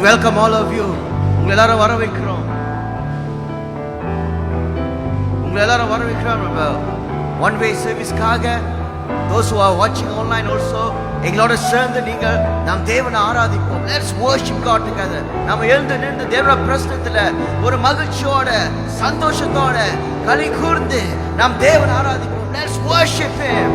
welcome all of you. உங்களை எல்லாரும் வர வைக்கிறோம். நம்ம one way serviceக்காக those who are watching online also எங்களோட சேர்ந்து நீங்கள் நாம் தேவனை ஆராதிப்போம். Let's worship God together. நாம எழுந்து நின்று தேவனுடைய பிரசன்னத்துல ஒரு மகிழ்ச்சியோட சந்தோஷத்தோட களி கூர்ந்து நாம் தேவனை ஆராதிப்போம். Let's worship Him.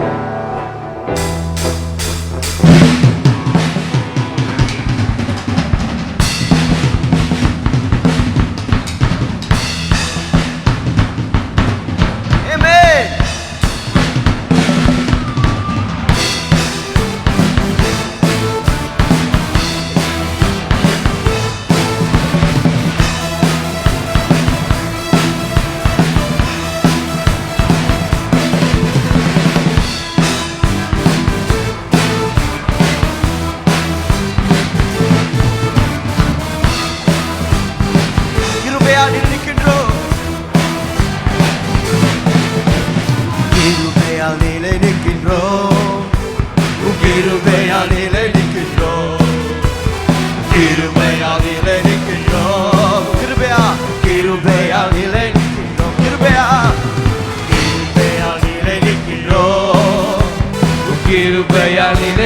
Kiruba,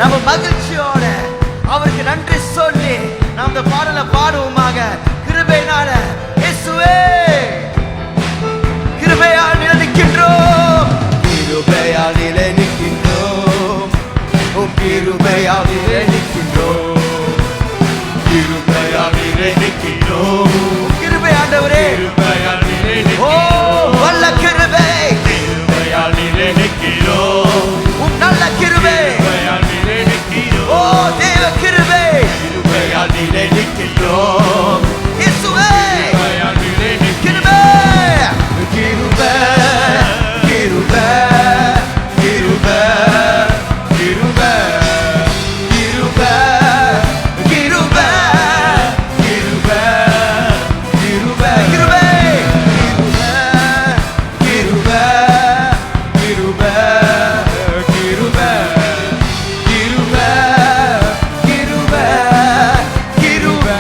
நம்ம மகிழ்ச்சியோட அவருக்கு நன்றி சொல்லி நாம் இந்த பாடலை பாடுவோமாக. கிருபையினால இயேசுவே கிருபையால் நிலைக்கின்றோம், கிருபையால் நிலைக்கின்றோம், உம் கிருபையால் நிலைக்கின்றோம், கிருபையால் நிலைக்கின்றோம், கிருபை ஆண்டவரே கிருபையால் நிலைக்கின்றோம். ஓ வல்ல கிருபை கிருபையால் நிலைக்கின்றோம், உம் நல்ல கிருபை கிருபையால் நிலைக்கின்றோம். ஓ தேவ கிருபை கிருபையால் நிலைக்கின்றோம், இயேசுவே கிருபையால் நிலைக்கின்றோம். கிருபை கிருபை கிருபை கிருபை கிருபை கிருபை கிருபை கிருபை கிருபை கிருபை கிருபை கிருபை கிருபை கிருபை கிருபை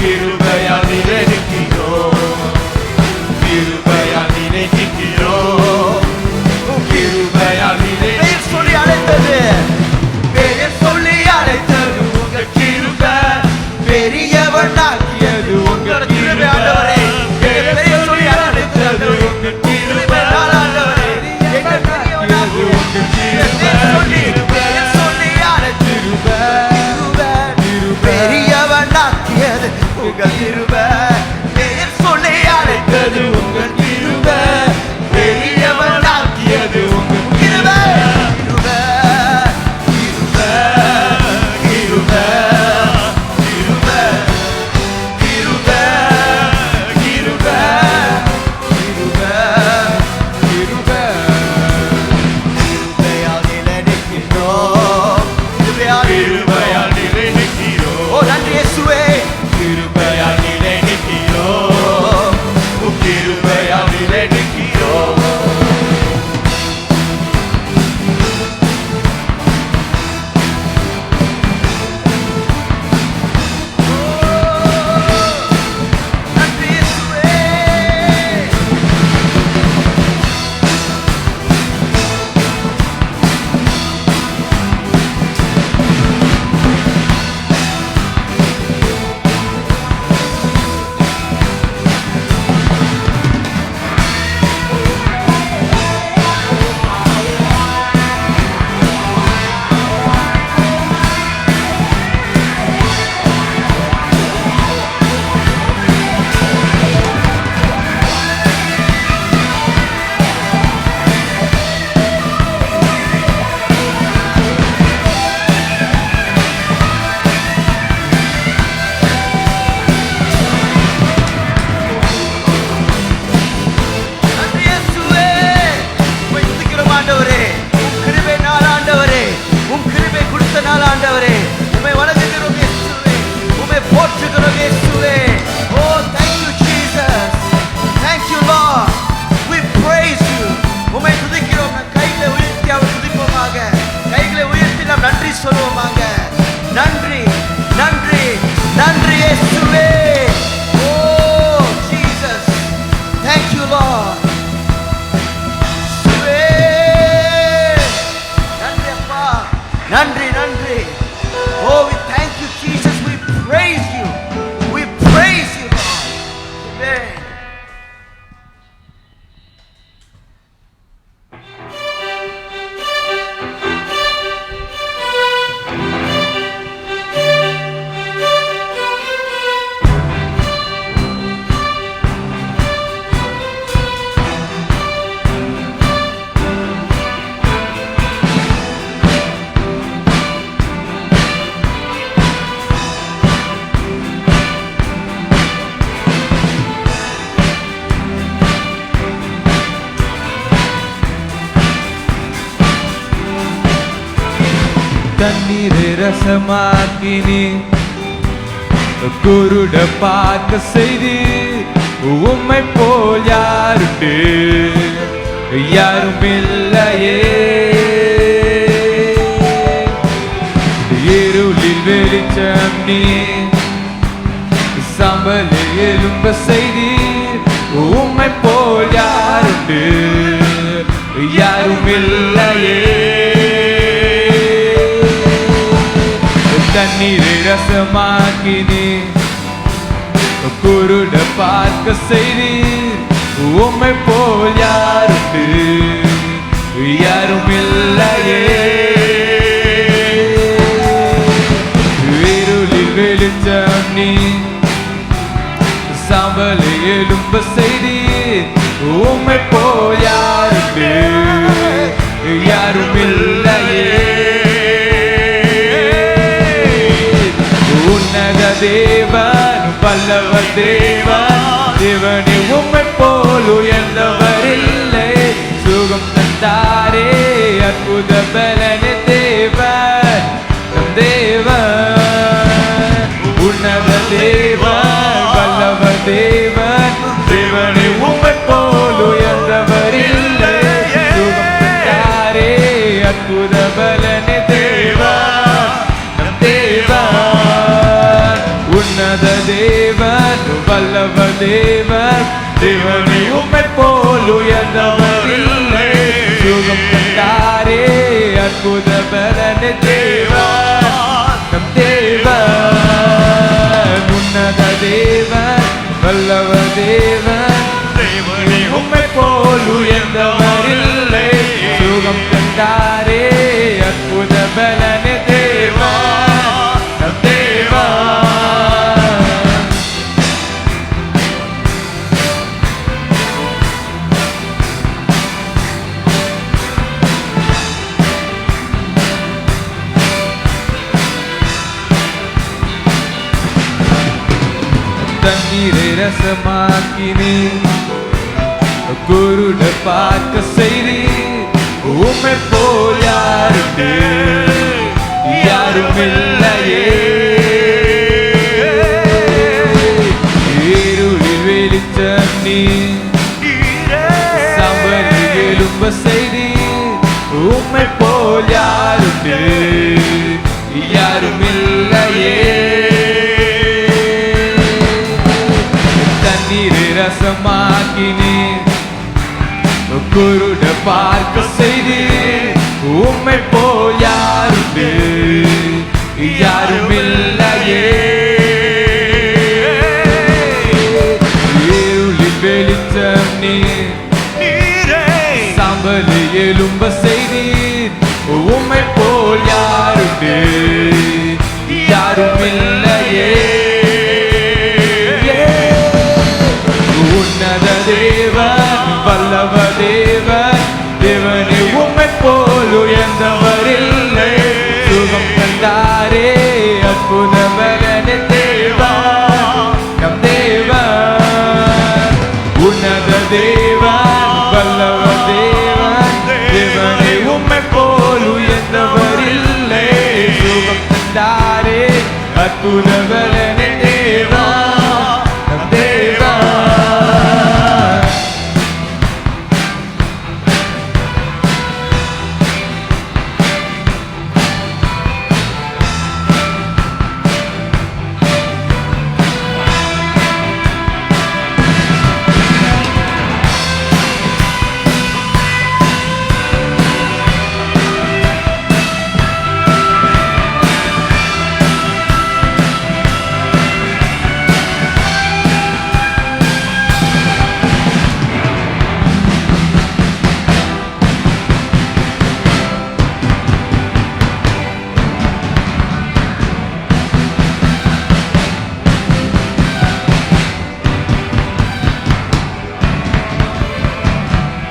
கிருபையால் நிலைக்கின்றோம், கிருபையால் நிலைக்கின்றோம், கிருபையால் நிலைக்கின்றோம். பெயர் சொல்லி அழைத்தது, பெயர் சொல்லி அழைத்தது உங்கள் கிருபை, பெரியவனாக்கியது உங்கள் கிருபை ஆண்டவரே. பெயர் சொல்லி அழைத்தது உங்கள் கிருபை ஆண்டவரே, எங்கள் பெரியவனாக்கியது உங்கள் கிருபை. பெயர் சொல்லி அழைத்தது பெரியவனாக்கியது உங்கள் கிருபை, பெயர் சொல்லி அழைத்தது உங்கள் கிருபை, பெரியவனாக்கியது உங்கள் கிருபை. கிருபை கிருபை கிருபை கிருபை கிருபை கிருபை கிருபை கிருபையால் நிலைக்கின்றோம், கிருபையால் நிலைக்கின்றோம். ஓ நன்றி இயேசுவே, கிருபையால் நிலைக்கின்றோம், கிருபையால் நிலைக்கின்றோம். நன்றி இயேசுவே. நன்றி இயேசுவே. உம்மை துதிக்கிறோம் ஆண்டவரே, உம் கிருபை நாள் ஆண்டவரே, உம் கிருபை கொடுத்த நாள் ஆண்டவரே, உம்மை வணங்குகிறோம் இயேசுவே, உம்மை போற்றுகிறோம் இயேசுவே. ஓ thank you Jesus, thank you Lord, we praise you. உம்மை துதிக்கிறோம், நம் கைகளை உயர்த்தி அவர் துதிப்போமாக, கைகளை உயர்த்தி நாம் நன்றி சொல்வோமாக. நன்றி நன்றி நன்றி இயேசுவே. ஓ Jesus, thank you Lord. இயேசுவே. நன்றி அப்பா, நன்றி நன்றி. Oh we thank you Jesus, we praise you, we praise you Lord. Amen. தண்ணீரை ரசமாக்கினி குருட பார்க்க செய்தி உம்மை போல் யாருண்டு யாரும் இல்லையே. இருளில் வெளிச்சம் நீ சாம்பலில் எலும்ப செய்தி உம்மை போல் யாரு யாருண்டு யாரும் இல்லையே தண்ணீரை ரசமாக்கினே குருட பார்க்க செய்தி உம்மை போல் யாருண்டு யாரும் இல்லையே இருளில் வெளிச்சம் நீ சாம்பலை எழும்ப செய்தி உம்மை போல் யாருண்டு யாரும் இல்லையே உன்னத தேவன் வல்லவ தேவன் தேவனே உம்மை போல் உயர்ந்தவர் இல்லை சுகம் தந்தாரே அற்புத பலனே தேவன் நம் தேவன் உன்னத தேவன் வல்லவ தேவன் தேவனே உம்மை போல் உயர்ந்தவர் இல்லை சுகம் தந்தாரே அற்புத பலனே தேவன் நம் தேவன் உன்னத தேவன் வல்லவ தேவன் தேவனே உம்மை போல் உயர்ந்தவர் இல்லை சுகம் தந்தாரே அற்புத பலனே தேவன் நம் தேவன் உன்னத தேவன் வல்லவ தேவன் தேவனே உம்மை போல் உயர்ந்தவர் இல்லை சுகம் தந்தாரே அற்புத பலனே தேவன் நம் தேவன் தண்ணீரை ரசமாக்கினே குருட பார்க்க செய்தி உம்மை போல் யாருண்டு யாரும் இல்லையே இருளில் வெளிச்சம் நீ சாம்பலை எழும்ப செய்தி உம்மை போல் யாருண்டு யாரும் இல்லையே தண்ணீரை ரசமாக்கினே குருட பார்க்க செய்தி உம்மை போல் யாருண்டு யாரும் இல்லையே இருளில் வெளிச்சம் நீ சாம்பலை எழும்ப செய்தி உம்மை போல் யாருண்டு யாரும் இல்லையே உன்னத தேவன் வல்லவ தேவன் தேவனே உம்மை போல் உயர்ந்தவர் இல்லை சுகம் தந்தாரே அற்புத பலனே தேவன் நம் தேவன் உன்னத தேவன் வல்லவ தேவன் தேவனே உம்மை போல் உயர்ந்தவர் இல்லை சுகம் தந்தாரே அற்புத பலனே தேவன் நம் தேவன்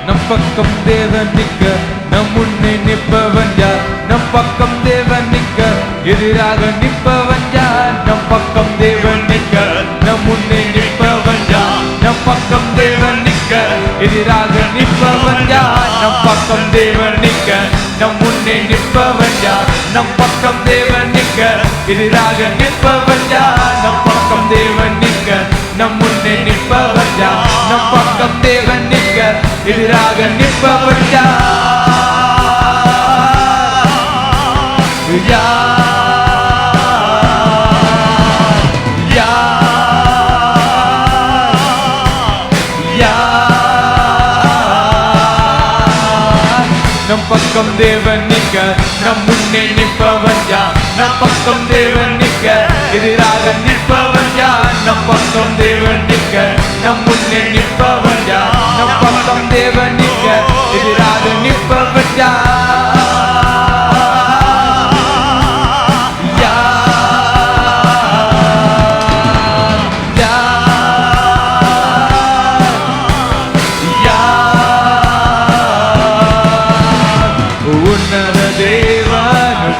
நம் பக்கம் தேவன் நிற்க நம் முன்னே நிற்பவன் யார் நம் பக்கம் தேவன் நிற்க எதிராக நிற்பவன் யார் நம் பக்கம் தேவன் நிற்க நம் முன்னே நிற்பவன் யார் நம் பக்கம் தேவன் நிற்க எதிராக நிற்பவன் யார் நம் பக்கம் தேவன் நிற்க நம் முன்னே நிற்பவன் யார் நம் பக்கம் தேவன் நிற்க எதிராக நிற்பவன் யார் நம் பக்கம் தேவன் நிற்க நம் முன்னே நிற்பவன் யார் நம் பக்கம் தேவன் நிற்க எதிராக நிற்பவன் நம் பக்கம் தேவன் நிற்க நம் முன்னே நிற்பவன் யார் நம் பக்கம் தேவன் நிற்க எதிராக நிற்பவன் யார் நம் பக்கம் தேவன் நிற்க நம் முன்னே நிற்பவன் யார் நம் பக்கம் தேவன் நிற்க எதிராக நிற்பவன் யார்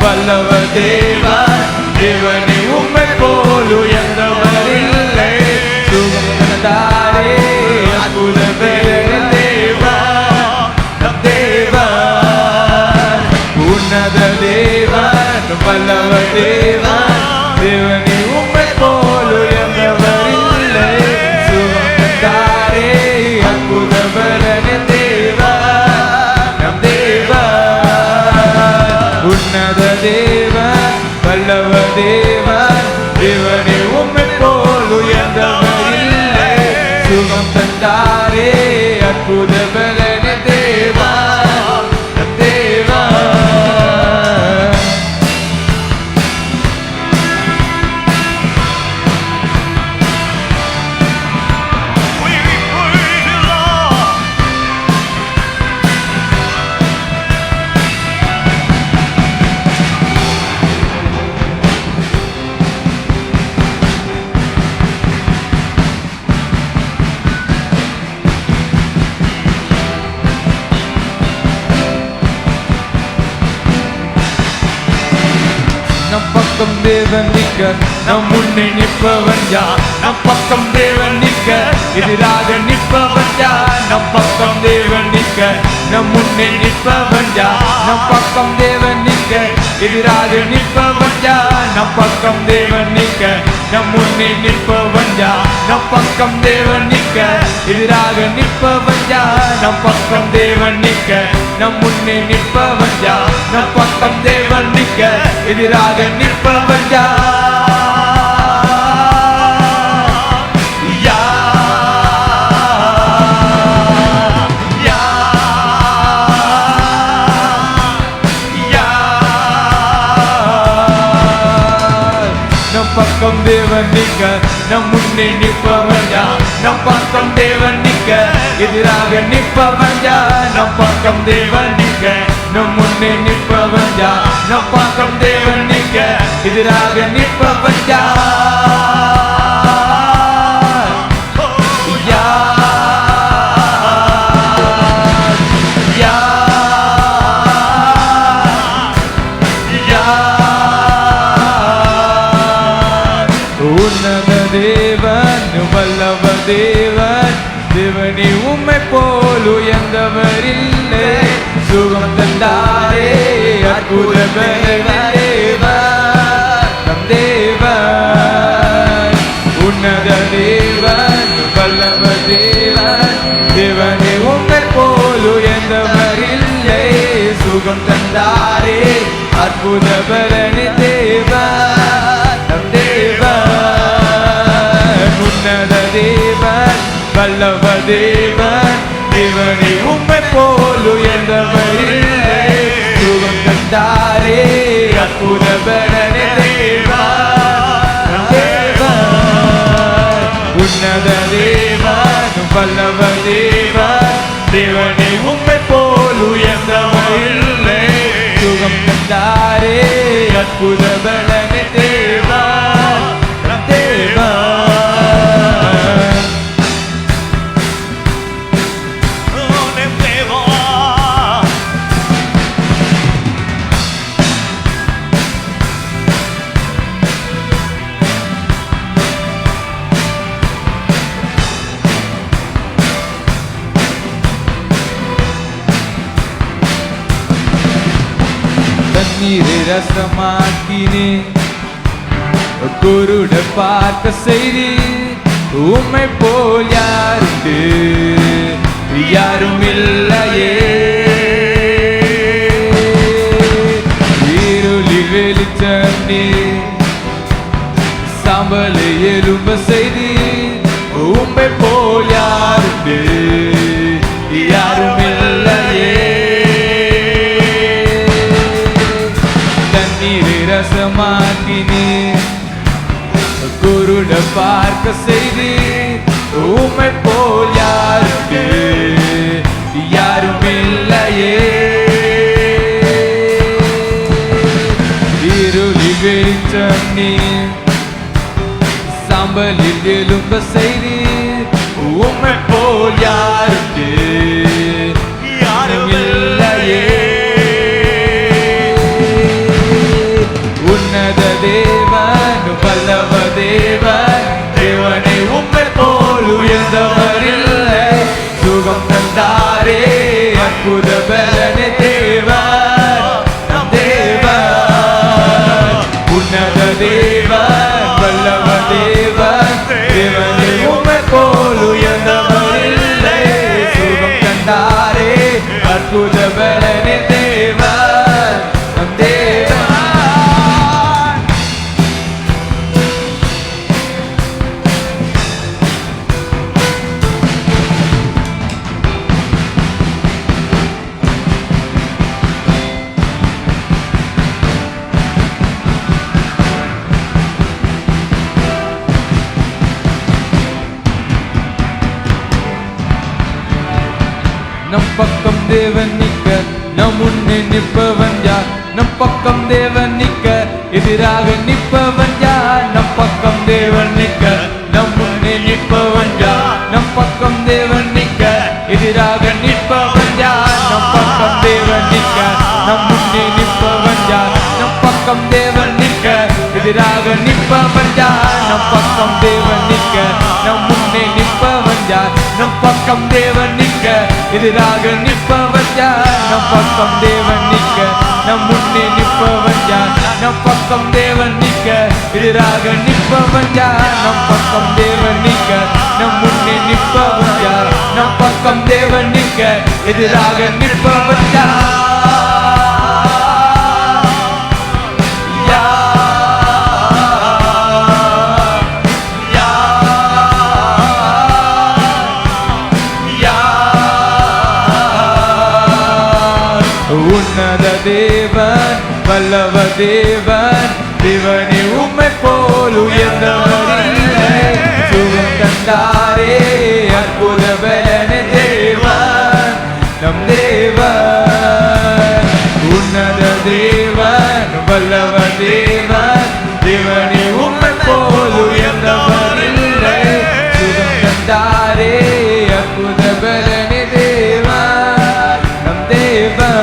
வல்லவ தேவன் தேவனே உம்மை போல் உயர்ந்தவர் இல்லை சுகம் தந்தாரே அற்புத தேவன் நம் தேவன் உன்னத தேவன் வல்லவ தேவன் தேவனே உம்மை போல் உயர்ந்தவர் இல்லை சுகம் தந்தாரே அற்புத தேவன் நம் தேவன் உன்னத தேவன் வல்லவ தேவன் தேவனே உம்மை போல் உயர்ந்தவர் இல்லை சுகம் தந்தாரே அற்புத பலனே தேவன் தேவன் நம் பக்கம் தேவன் நிற்க நம் முன்னே நிற்பவன் யார் நம் பக்கம் தேவன் நிற்க எதிராக நிற்பவன் யார் நம் பக்கம் தேவன் நிற்க நம் முன்னே நிற்பவன் யார் நம் பக்கம் தேவன் நிற்க எதிராக நிற்பவன் யார் நம் பக்கம் தேவன் நிற்க நம் முன்னே நிற்பவன் யார் நம் பக்கம் தேவன் நிற்க எதிராக நிற்பவன் யார் நம் பக்கம் தேவன் நிற்க நம் முன்னே நிற்பவன் யார் நம் பக்கம் தேவன் நிற்க எதிராக நிற்பவன் நம் பக்கம் தேவன் நிற்க நம் முன்னே நிற்பவன் யார் நம் பக்கம் தேவன் நிற்க எதிராக நிற்பவன் யார் நம் பக்கம் தேவன் நிற்க நம் முன்னே நிற்பவன் யார் நம் பக்கம் தேவன் நிற்க எதிராக நிற்பவன் உன்னத தேவன் வல்லவ தேவன் தேவனே உம்மை போல் உயர்ந்தவர் இல்லை சுகம் தந்தாரே அற்புத தேவன் நம் தேவன் உன்னத தேவன் வல்லவ தேவன் தேவனே உம்மை போல் உயர்ந்தவர் இல்லை சுகம் தந்தாரே அற்புத பலனே தேவன் நம் தேவன் உன்னத தேவன் வல்லவ தேவன் தேவனே உம்மை போல் உயர்ந்தவர் இல்லை சுகம் தந்தாரே அற்புத பலனே தேவன் தேவன் உன்னத தேவன் வல்லவ தேவன் தேவனே உம்மை போல் உயர்ந்தவர் இல்லை சுகம் தந்தாரே அற்புத பலனே தேவன் தேவன் தண்ணீரை ரசமாக்கினே குருட பார்க்க செய்தி உம்மை போல் யாருண்டு யாரும் இல்லையே இருளில் வெளிச்சம் நீ சாம்பலை எலும்ப செய்தி உம்மை போல் யாருண்டு யாரும் இல்லையே பிரகாசமாக்கினீர், குருட பார்க்க செய்தீர். உம்மை போல் யாருக்கு யாரும் இல்லையே. இருளில் வெளிச்சம் நீர், சாம்பலில் எழும்ப செய்தீர். உம்மை போல் யாருக்கு யாரும் இல்லையே. உன்னத தேவன், வல்லவ தேவன், தேவனை உம்மை போல் உயர்ந்தவர் இல்லை. சுகம் தந்தாரே அற்புத பலனே தேவன், நம் தேவன். உன்னத தேவன், வல்லவ தேவன், தேவனை உம்மை போல் உயர்ந்தவர் இல்லை. சுகம் தந்தாரே அற்புத பலனே தேவன், நம் தேவன். நம் பக்கம் தேவன் நிற்க நம் முன்னே நிற்பவன் யார்? நம் பக்கம் தேவன் நிற்க எதிராக நிற்பவன் யார்? நம் பக்கம் தேவன் நிற்க நம் முன்னே நிற்பவன் யார்? நம் பக்கம் தேவன் நிற்க எதிராக நிற்பவன் யார்? நம் பக்கம் தேவன் நிற்க நம் முன்னே நிற்பவன் யார்? நம் பக்கம் தேவன் நிற்க எதிராக நிற்பவன் யார்? நம் பக்கம் தேவன் நிற்க நம் முன்னே நிற்பவன் யார்? நம் பக்கம் தேவன் நிற்க எதிராக நிற்பவன் யார்? நம் பக்கம் தேவன் நிற்க நம் முன்னே நிற்பவன் யார்? நம் பக்கம் தேவன் நிற்க எதிராக நிற்பவன் யார்? நம் பக்கம் தேவன் நிற்க நம் முன்னே நிற்பவன் யார்? நம் பக்கம் தேவன் நிற்க எதிராக நிற்பவன் யார்? உன்னத தேவன், வல்லவ தேவன், தேவனே உம்மை போல் உயர்ந்தவர் இல்லை. சுகம் தந்தாரே அற்புத பலனே தேவன், நம் தேவன். உன்னத தேவன், வல்லவ தேவன், தேவனே உம்மை போல் உயர்ந்தவர் இல்லை. சுகம் தந்தாரே அற்புத பலனே தேவன், நம் தேவன்.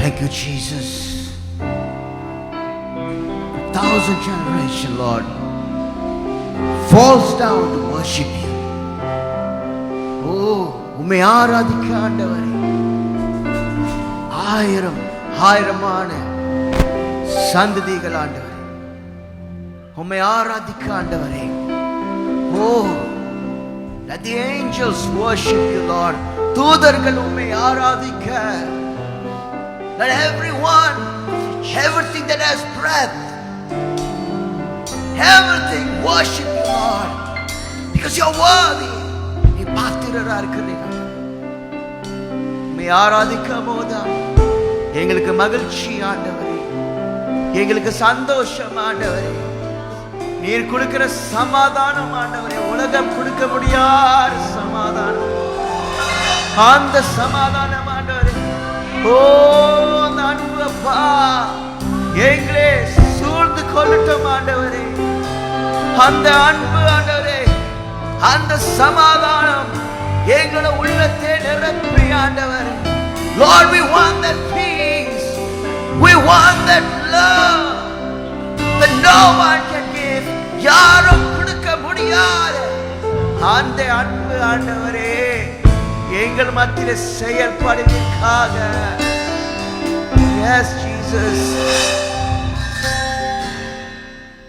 Thank you, Jesus. 1,000 generation, Lord, falls down to worship you. Oh, உம்மை ஆராதிக்க ஆண்டவரே, ஆயிரமான சந்ததிகள் ஆண்டவரே, உம்மை ஆராதிக்க ஆண்டவரே. Oh, let the angels worship you, Lord. தூதர்கள் உம்மை ஆராதிக்க. Let everyone, everything that has breath, everything worship you, Lord, because you're worthy. நீ பாத்திரரா இருக்கிறீங்க. உம்மை ஆராதிக்கும் போது எங்களுக்கு மகிழ்ச்சி ஆண்டவரே, எங்களுக்கு சந்தோஷம் ஆண்டவரே. நீர் கொடுக்கிற சமாதானம் ஆண்டவரே, உலகம் கொடுக்க முடியாத சமாதானம், அந்த சமாதானம் ஆண்டவரே. ஓ, அந்த அன்பு அப்பா எங்களே சூழ்ந்து கொள்ளட்டும் ஆண்டவரே. அந்த அன்பு ஆண்டவரே, அந்த சமாதானம் எங்களோட உள்ளத்தை நிரப்பி ஆண்டவரே. Lord, we want that peace, we want that love that no one can give. யாரும் கொடுக்க முடியாத அந்த அன்பு ஆண்டவரே எங்கள் மத்தியிலே செயல்படுவதற்காக. Yes, Jesus.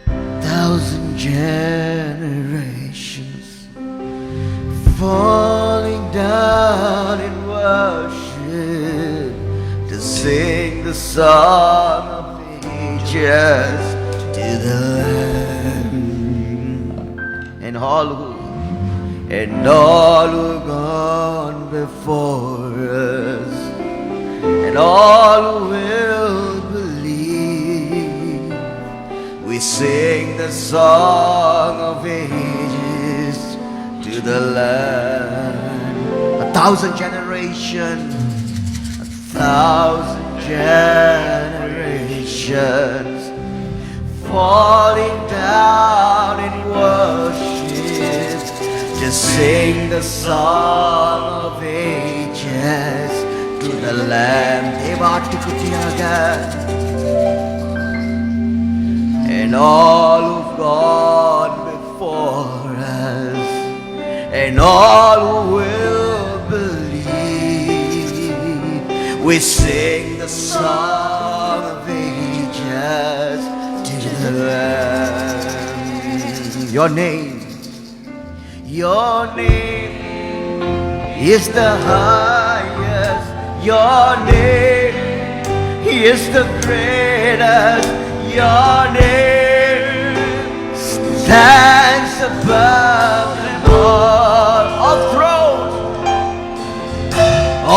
1,000 generations falling down in worship to sing the song of ages to the Lamb. And all who've gone before us, and all who will believe, we sing the song of ages to the Lamb. 1,000 generations, 1,000 generations falling down in worship to sing the song of ages to the Lamb. And all who've gone before us, and all who will believe, we sing the song of ages to the Lamb. Your name is the highest. Your name is the greatest. Your name stands above them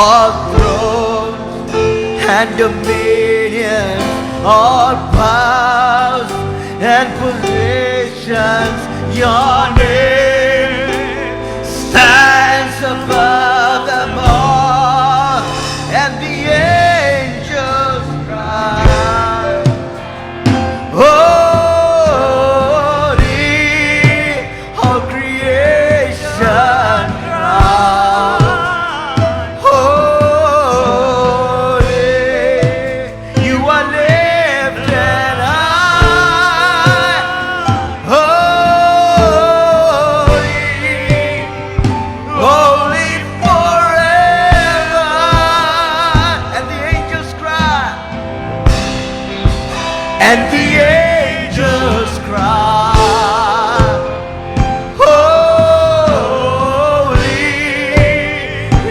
all thrones and dominions, all powers and positions. Your name stands above them all, and the angels cry, holy, all creation cry, holy, you are lifted high, holy forever. And the angels cry, and the angels cry, holy,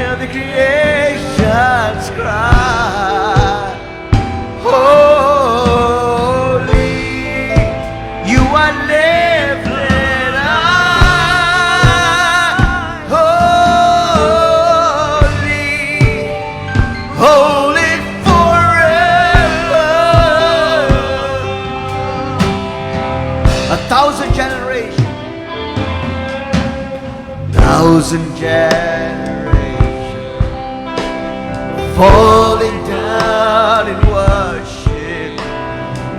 and the creations cry, holy, you are lifted high, holy forever. 1,000 generations, 1,000 generations falling down in worship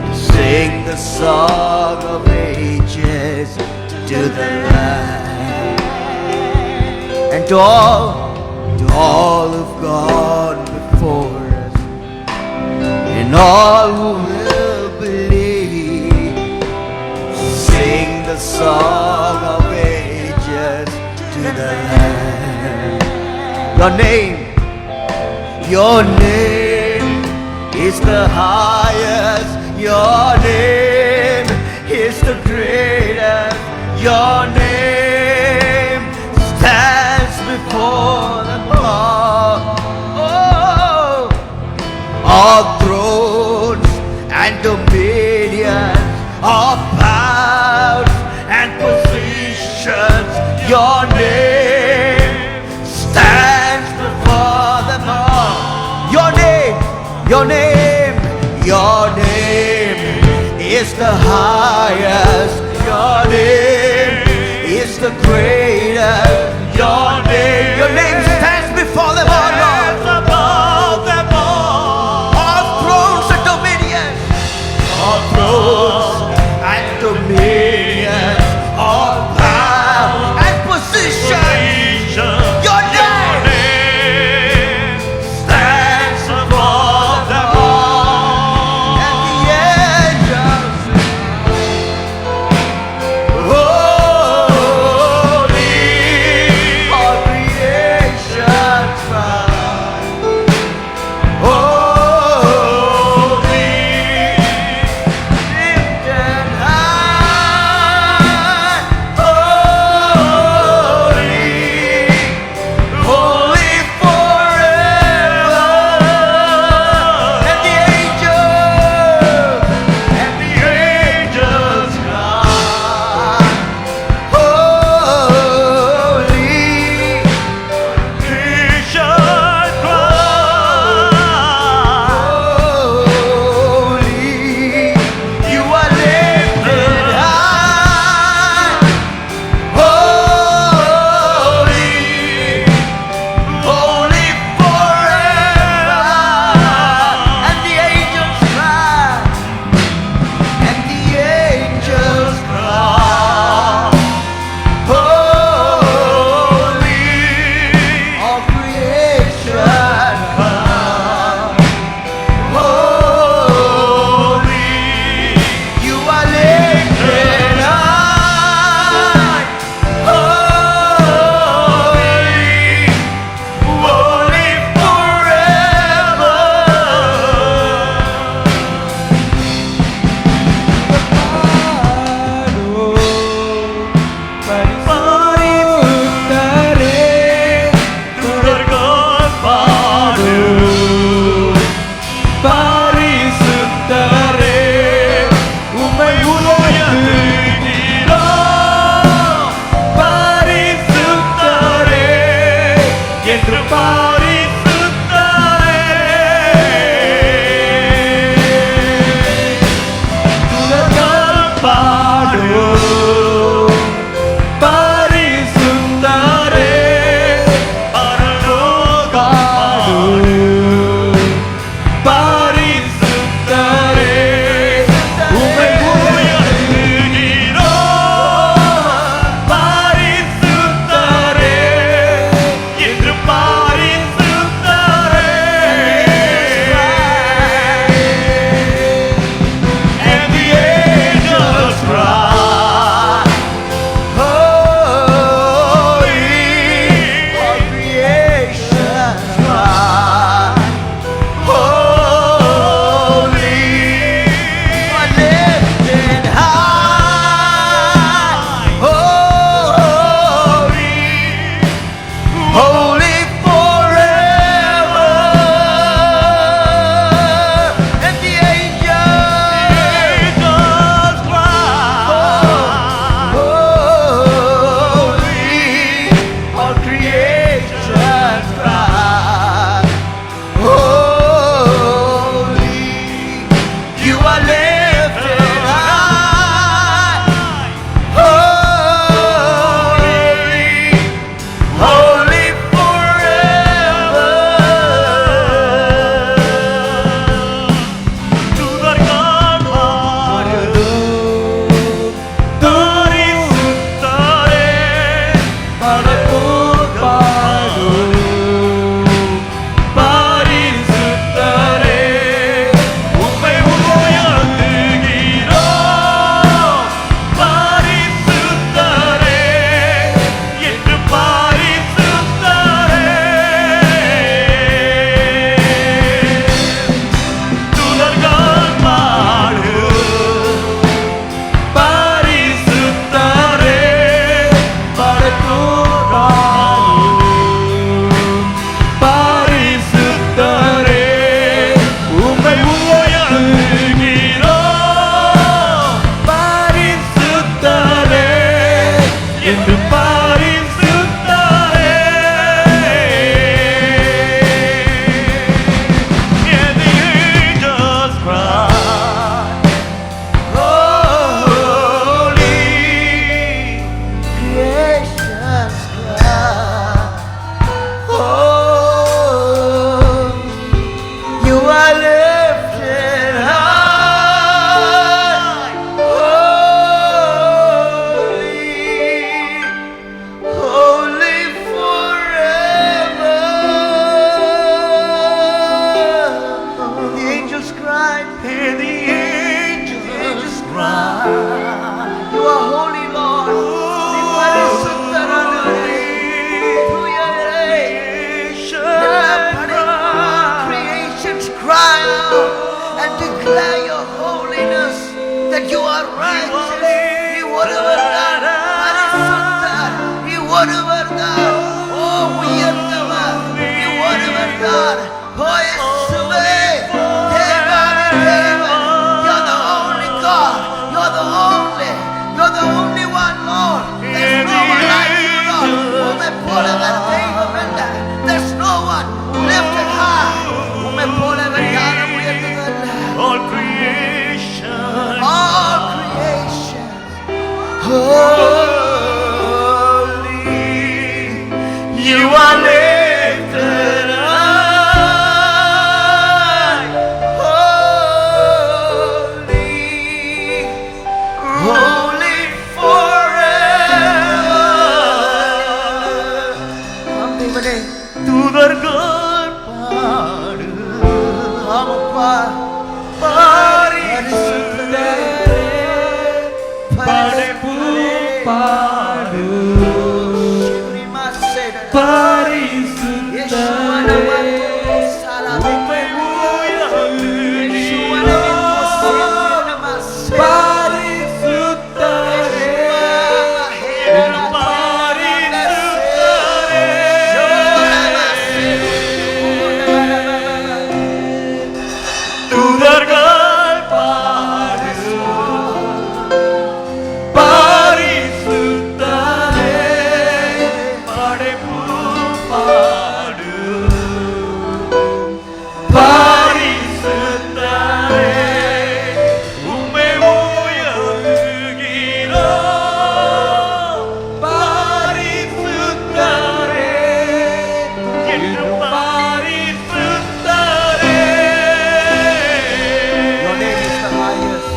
to sing the song of ages to the Lamb. And to all who've gone before us, and all who will believe, sing the song of ages to the Lamb. Your name is the highest. Your name is the greatest. Your name stands before them all. Oh, all thrones and dominions, all powers and positions. Your name stands before them all. Your name is the highest. Your name is the greatest. Your name stands before them all. Above them all. All thrones Oh, இயேசுவே, தேவனே, தேவன். You're the only God. You're the only one, Lord. There's no one like you, Lord. உம்மை போலவர் தெய்வம் இல்லை. There's no one lifted high. உம்மை போலவர் யாரும் உயர்ந்ததல்ல. All creation, holy, you are lifted high. holy forever. ஆம் தேவனே, தூதர்கள் பாடு ஆமப்பா, பரிசுத்தரே, படைப்பு பாடு தூதர்கள் பாடு பரிசுத்தரே, படைப்பு பாடு பரிசுத்தரே, உம்மை உயர்த்துகிறோம். பரிசுத்தரே, என்றும் பரிசுத்தரே. Your name is the highest.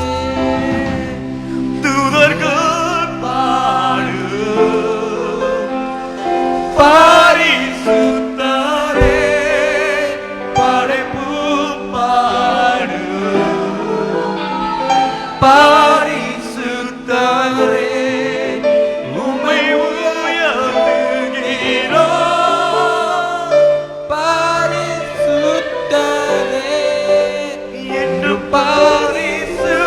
தூதர்கள் பாடு பரிசுத்தரே, படைப்பு பாடு பரிசுத்தரே, உம்மை உயர்த்துகிறோம். பரிசுத்தரே, என்றும் பரிசுத்தரே.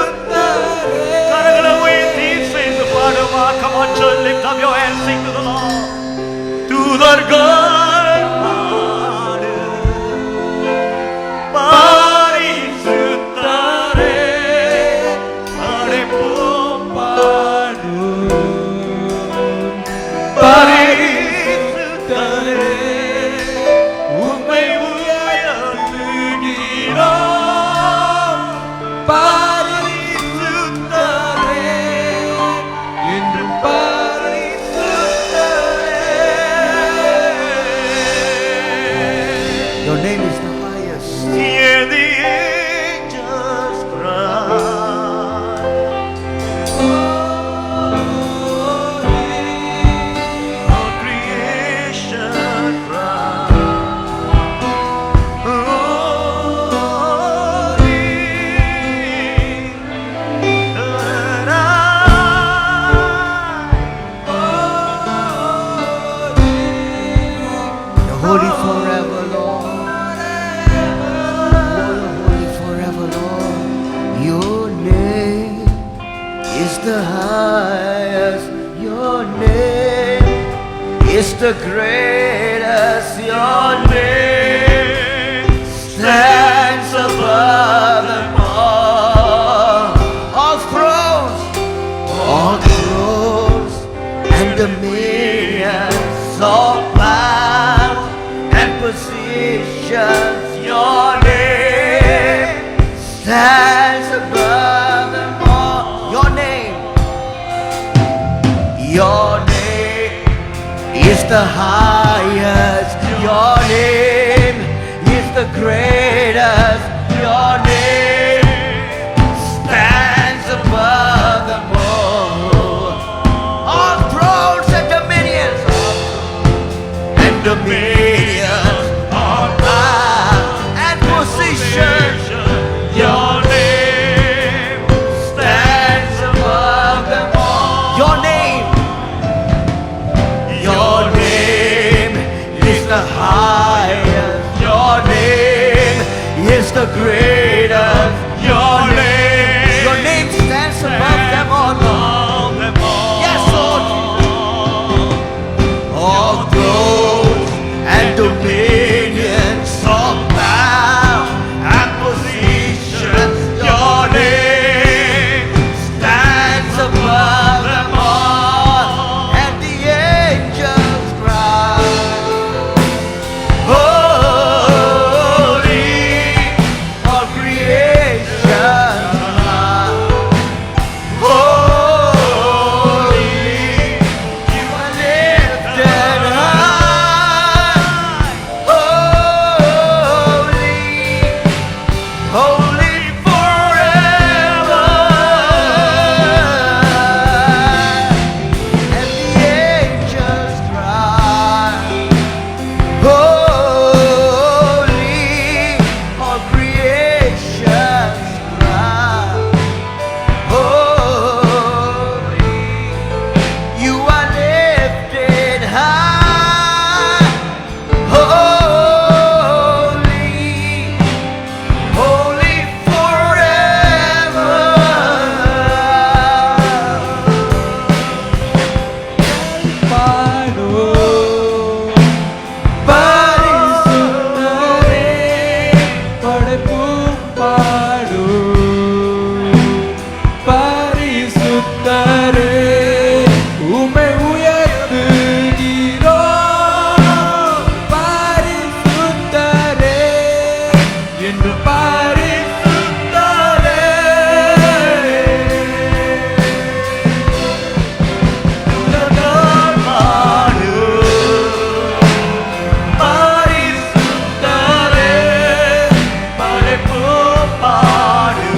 கரங்களை உயர்த்தி சேர்ந்து பாடுமா. Come on, church, lift up your hands, sing to the Lord. தூதர்கள் பாடு பரிசுத்தரே, படைப்பு பாடு பரிசுத்தரே, உம்மை உயர்த்துகிறோம். பரிசுத்தரே, என்றும் பரிசுத்தரே. Your name is the highest. Hear the angels cry. All creation cry. You're holy forever, Lord. You're holy forever, Lord. Your name is the highest. Your name is the greatest. Your name stands above them all. All thrones and dominions, all powers and positions. Your name stands above them all. Your name is the highest. Your name is the greatest. Your name stands above them all. All thrones and dominions, all power and positions. Your name Stands above them all. Your name is the highest. Your name is the greatest. Your name stands above them all, Lord. Yes, Lord. All thrones and dominions, all power என்று பரிசுத்தரே. தூதர்கள் பாடு பரிசுத்தரே, படைப்பு பாடு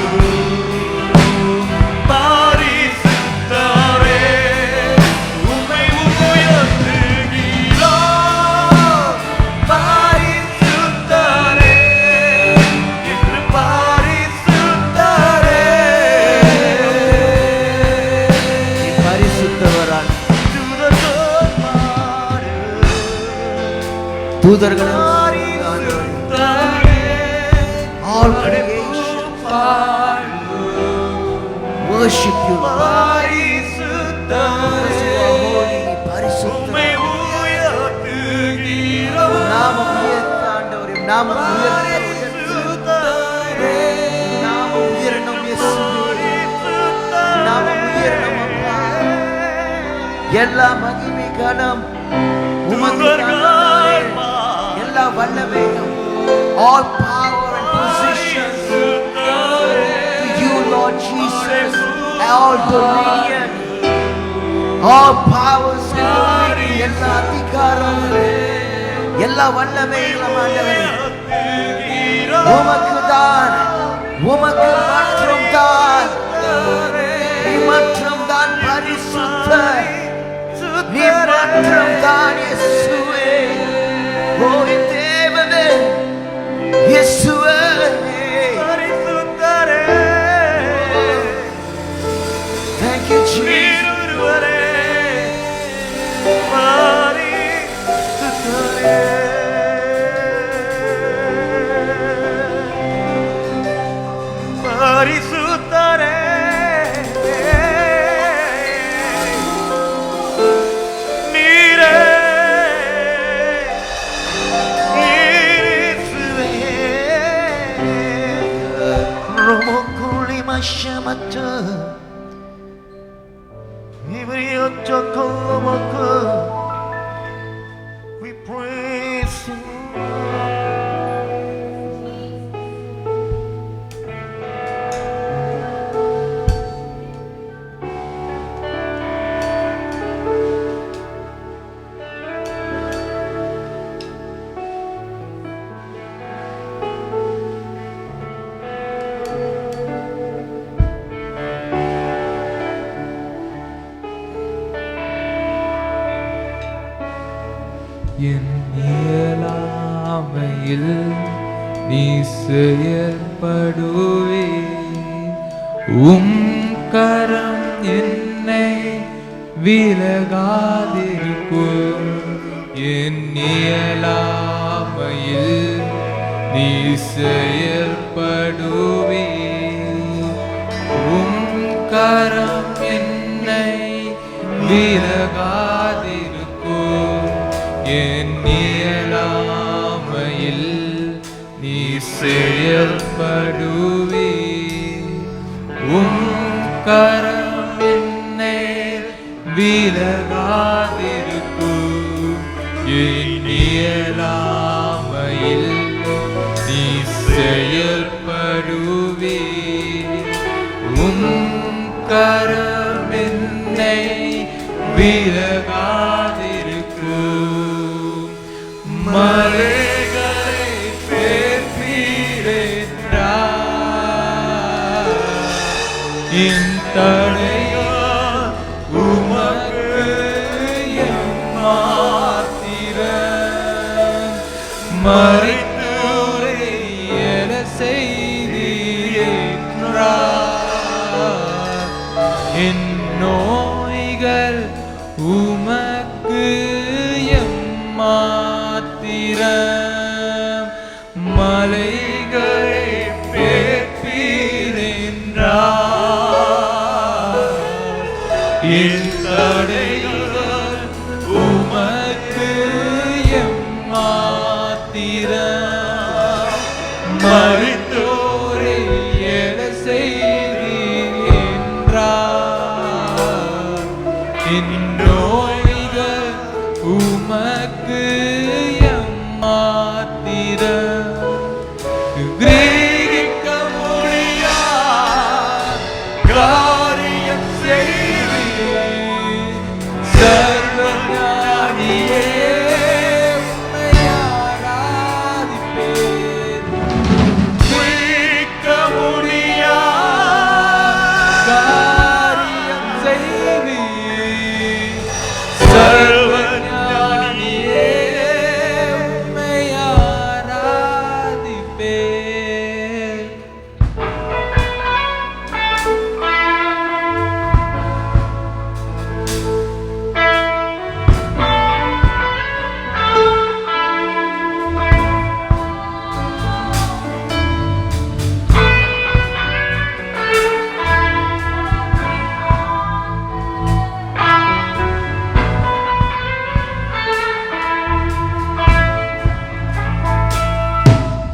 பரிசுத்தரே, உம்மை உயர்த்துகிறோம் பரிசுத்தரே என்று பரிசுத்தரே. பரிசுத்தவரால் தூதர்கள் பாடு தூதர்கள் பரிசுத்தரே, all creation worship you, Lord. பரிசுத்தரே, உம்மை உயர்த்துகிறோம் நாமம் உயர்த்த ஆண்டவரே, நாமம் உயர்த்த நாமம் உயரணும் இயேசுவே, நாமம் உயரணும் அப்பா. எல்லா மகிமை கனம் உமக்கு ஆண்டவரே. எல்லா வல்லமையும் all power and position to you, Lord Jesus. All dominion, all powers and dominion, எல்லா அதிகாரம், எல்லா வல்லமைகளும் ஆண்டவரே உமக்கு தான், உமக்கு மற்றும் தான், நீ மற்றும் தான் பரிசுத்தர், நீ மற்றும் தான் இயேசுவே. ஓ என் தேவனே இயேசுவே, பரிசுத்தரே, thank you Jesus. நீருவரே பரிசுத்தரே. பரிசுத்தரே, நீரே இயேசுவே, ரோமக்குழி மஷமற்ற we praise you. என் இயலாமையில் நீ செயல்படுவே, உம் கரம் என்னை விலகாதிருக்கும். என் இயலாமையில் நீ செயல்படுவே, உம் கரம் என்னை விலகாதிருக்கும். என் இயலாமையில் நீ செயல்படுவே, உம் கரம் என்னை விலகாதிருக்கும். என் இயலாமையில் நீ செயல்படுவே, உம் கரம் என்னை விலகாதிருக்கும். மலைகளை பேர்பீரென்றார், என் தடைகள் உமக்கு எம்மாத்திரம். மரித்தோரை எழ செய்தீரென்றார், என் நோய்கள் உமக்கு எம்மாத்திரம். மலைகளை பேர்பீரென்றார், என் தடைகள் உமக்கு எம்மாத்திரம். மரித்தோரை எழ செய்தீர் என்றார், என் நோய்கள் உமக்கு எம்மாத்திரம்.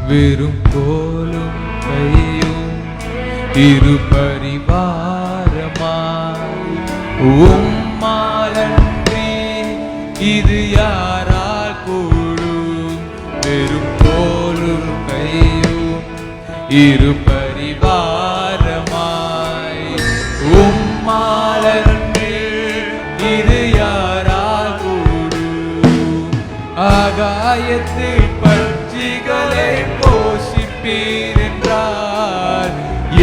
வெறும் கோலும் கையும் இரு பரிவாரமாய் உம்மாலன்றி இது யாரால் கூடும் வெறும் கோலும் கையும் இரு பரிவாரமாய் உம்மாலன்றி இது யாரால் கூடும் ஆகாயத்து பட்சிகளை போஷிப்பீர் என்றார்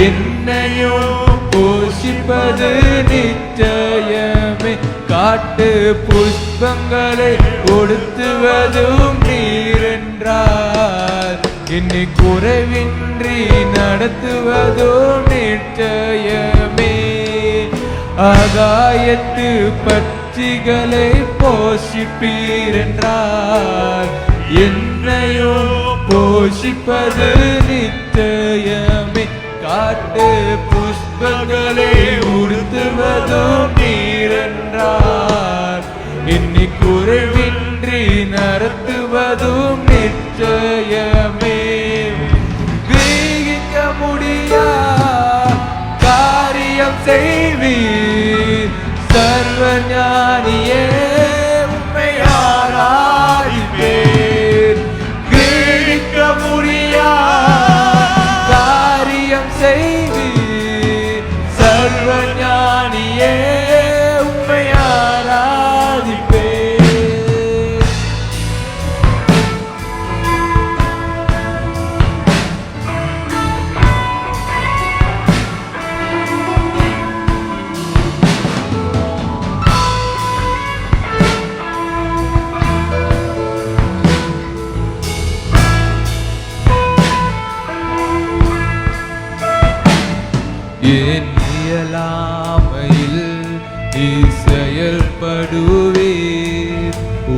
என்னையும் போஷிப்பது நிச்சயமே காட்டு புஷ்பங்களை கொடுத்துவதும் நீர் என்றார் என்னை குறைவின்றி நடத்துவதும் நிச்சயமே ஆகாயத்து பட்சிகளை போஷிப்பீர் என்றார் என்னையும் போஷிப்பது நிச்சயமே காட்டு புஷ்பங்களை உடுத்துவதும் நீர் என்றார் என்னை குறைவின்றி நடத்துவதும் நிச்சயமே கிரகிக்க முடியா காரியம் செய்வீர் சர்வ ஞானியே உம்மை ஆராதிப்பேன் கிரகிக்க முடியா காரியம் செய்வீர் சர்வ ஞானியே உம்மை ஆராதிப்பேன் என் இயலாமையில் நீ செயல்படுவீர்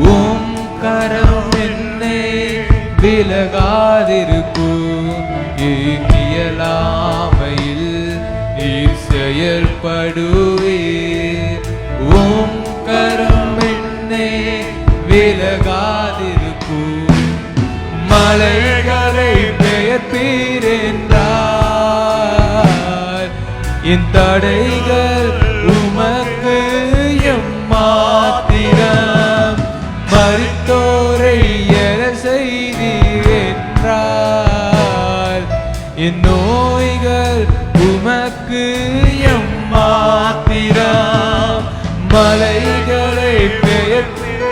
உம் கரம் என்னை விலகாதிருக்கும் என் இயலாமையில் நீ செயல்படுவீர் உம் கரம் என்னை விலகாதிருக்கும் மலைகளை பெயர்ப்பீர் என்றார் என் தடைகள் உமக்கு எம்மாத்திரம் மரித்தோரை எழ செய்தீர் என்றார் என் நோய்கள் உமக்கு எம்மாத்திரம் மலைகளை பெயர்ப்பீர்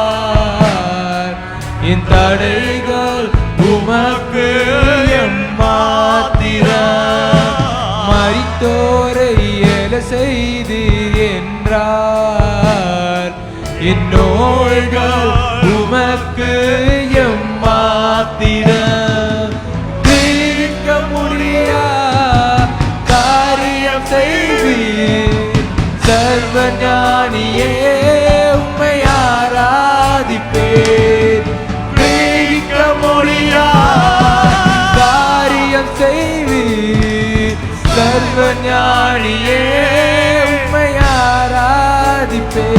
என்றார் என் தடைகள் உமக்கு எம்மாத்திரம் மரித்தோரை எழ செய்தீர் என்றார் என் நோய்கள் உமக்கு எம்மாத்திரம் கிரகிக்க முடியா காரியம் செய்வீர் சர்வ ஞானியே உம்மை ஆராதிப்பேன் கிரகிக்க முடியா காரியம் செய்வீர் சர்வ ஞானியே உம்மை ஆராதிப்பேன்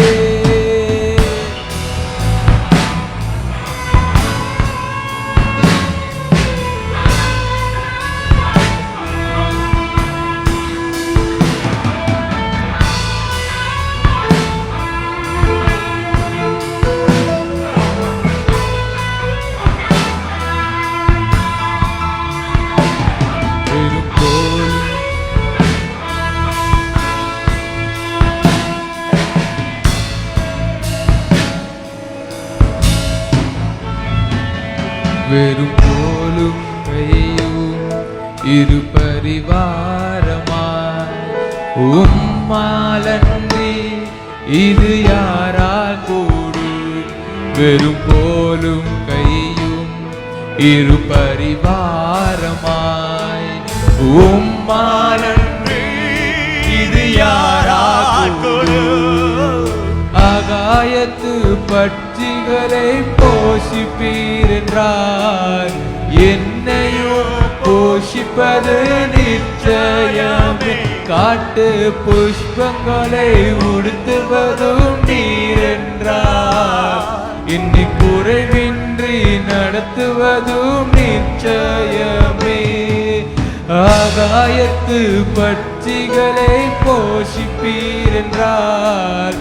வெறும் கோலும் கையும் இரு பரிவாரமாய் உம்மாலன்றி இது யாரால் கூடும் வெறும் கோலும் கையும் இரு பரிவாரமாய் உம்மாலன்றி இது யாரால் கூடும் ஆகாயத்து பட்சிகளை போஷிப்பீர் என்றார் என்னையும் போஷிப்பது நிச்சயமே காட்டு புஷ்பங்களை உடுத்துவதும் நீர் என்றார் என்னை குறைவின்றி நடத்துவதும் நிச்சயமே. ஆகாயத்து பட்சிகளை போஷிப்பீர் என்றால்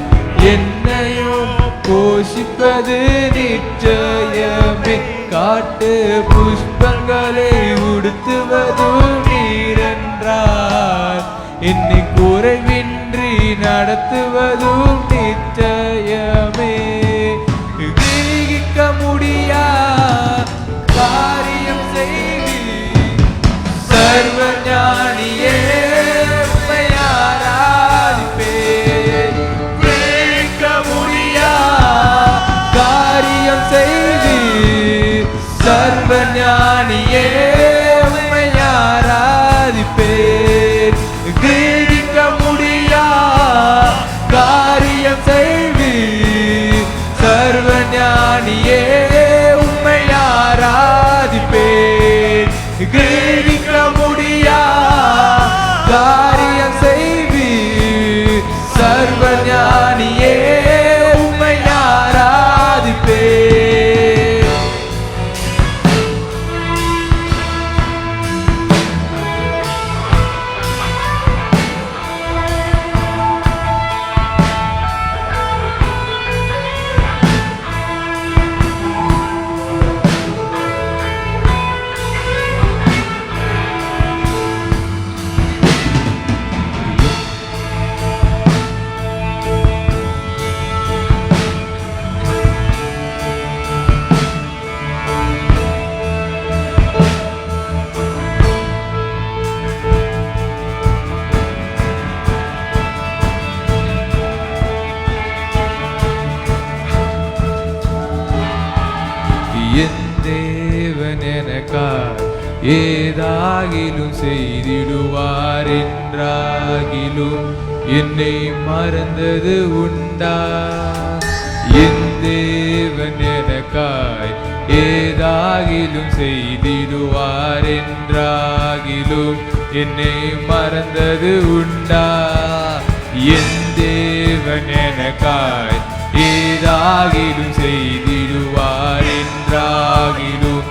என்னையும் போஷிப்பது நிச்சயமே. காட்டு புஷ்பங்களை உடுத்துவதும் நீரென்றார் என்னை குறைவின்றி நடத்துவதும் நிச்சயமே. கிரகிக்க முடியா காரியம் செய்வீர் சர்வ ஞானியே உம்மை ஆராதிப்பேன். கிரகிக்க முடியா காரியம் செய்வீர் சர்வ ஞானியே உம்மை ஆராதிப்பேன். கிரகிக்க முடியா காரியம் செய்வீர் சர்வ ஞானியே உம்மை ஆராதிப்பேன். கிரகிக்க முடியா காரியம் செய்வீர் சர்வ ஞானியே உம்மை ஆராதிப்பேன். என் தேவன் எனக்காய் ஏதாகிலும் செய்திடுவார் என்றாகிலும் என்னை மறந்தது உண்டா? என் தேவன் எனக்காய் ஏதாகிலும் செய்திடுவார் என்றாகிலும் என்னை மறந்தது உண்டா? என் தேவன் எனக்காய் ஏதாகிலும் செய்திடுவார் என்றாகிலும்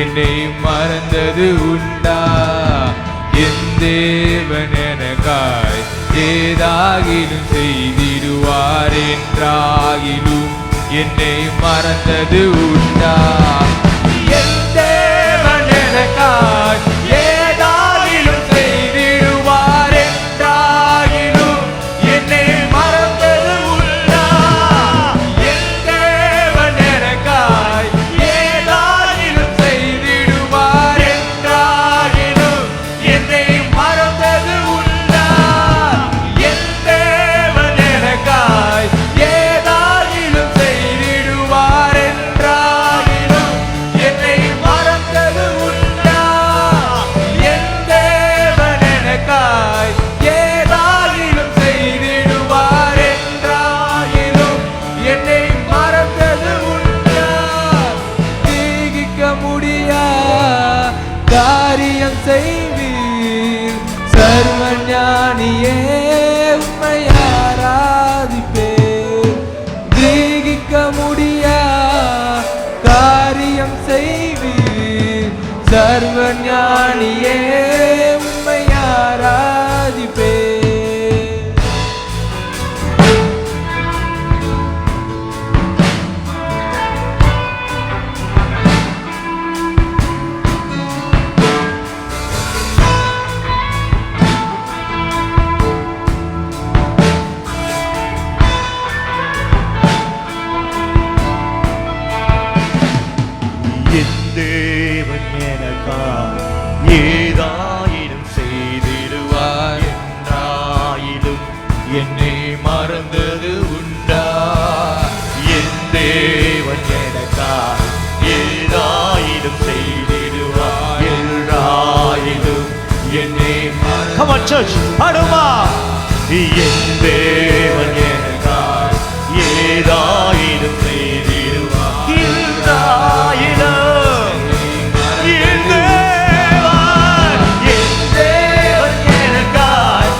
என்னை மறந்தது உண்டா? என் தேவன் எனக்காய் ஏதாகிலும் செய்திடுவார் என்றாகிலும் என்னை மறந்தது உண்டா? என் தேவன் எனக்காய் ஏதாகிலும் செய்திடுவார் என்றாகிலும் என்னை மறந்தது உண்டா? என் தேவன் எனக்காய் ஏதாகிலும் செய்திடுவார் என்றாகிலும் என்னை மறந்தது உண்டா? என் தேவன் எனக்காய் ஏதாகிலும் செய்திடுவார் என்றாகிலும் என்னை மறந்தது உண்டா? என் தேவன் எனக்காய் ஏதாகிலும் செய்திடுவார் என்றாகிலும் என்னை மறந்தது உண்டா? தீகிக்க முடியா காரியம் செய்வீர் சர்வ ஞானியே உம்மை ஆராதிப்பேன். கிரகிக்க முடியா காரியம் செய்வீர் சர்வ ஞானியே உம்மை ஆராதிப்பேன். என் தேவன் எனக்காய் ஏதாயினும் செய்திடுவார் என்றாயிலும் என்னை மறந்தது உண்டா? என் தேவன் எனக்காய் ஏதாயினும் செய்திடுவார் என்றாயிலும் என்னை Come on church, பாடுமா? என் தேவன் எனக்காய் ஏதாயினும் செய்திடுவார் என்றாயிலும் என் தேவன் எனக்காய்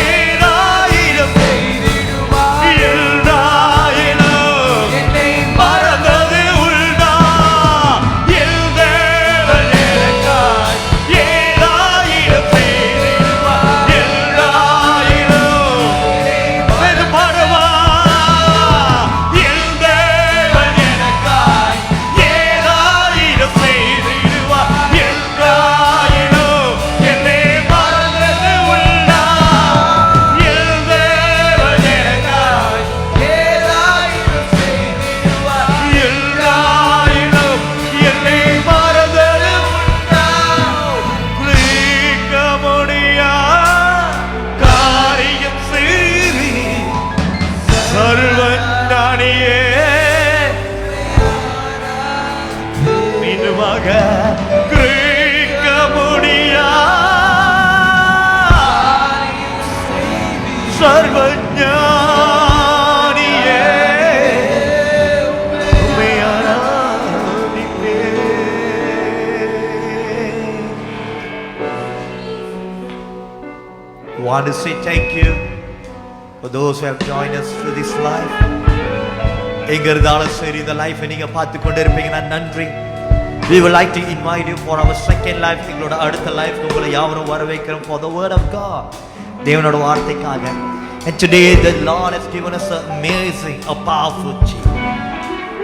ஏதாயிலும் செய்திடுவார் என்றாயிலும் என்னை மறந்தது உண்டா? want to say thank you for those who have joined us through this life. எங்க இருந்தாலும் சரி இந்த லைஃபை நீங்க பார்த்து கொண்டு இருப்பீங்கன்னா நன்றி. We would like to invite you for our second life. எங்களோட அடுத்த லைஃப் உங்களை யாவரும் வரவேற்கிறோம் for the word of God. தேவனோட வார்த்தைக்காக. And today the Lord has given us an amazing, a powerful team.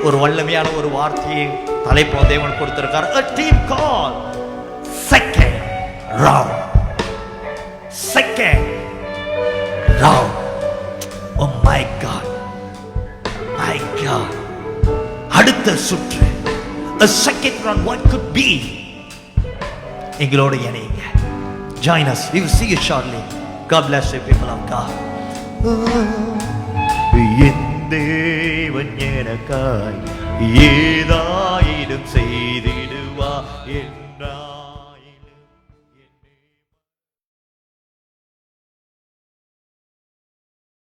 ஒரு வல்லமையான ஒரு வார்த்தையை தலைப்பு தேவன் கொடுத்திருக்கார். A team called second round. Second round. Oh my God. My God. அடுத்த சுற்று. A second round, what could be? எங்களோட இணைங்க. Join us. We will see you shortly. God bless you, people of God. என் தேவன் எனக்காய் ஏதாயிடும் செய்திடுவா என்றார்.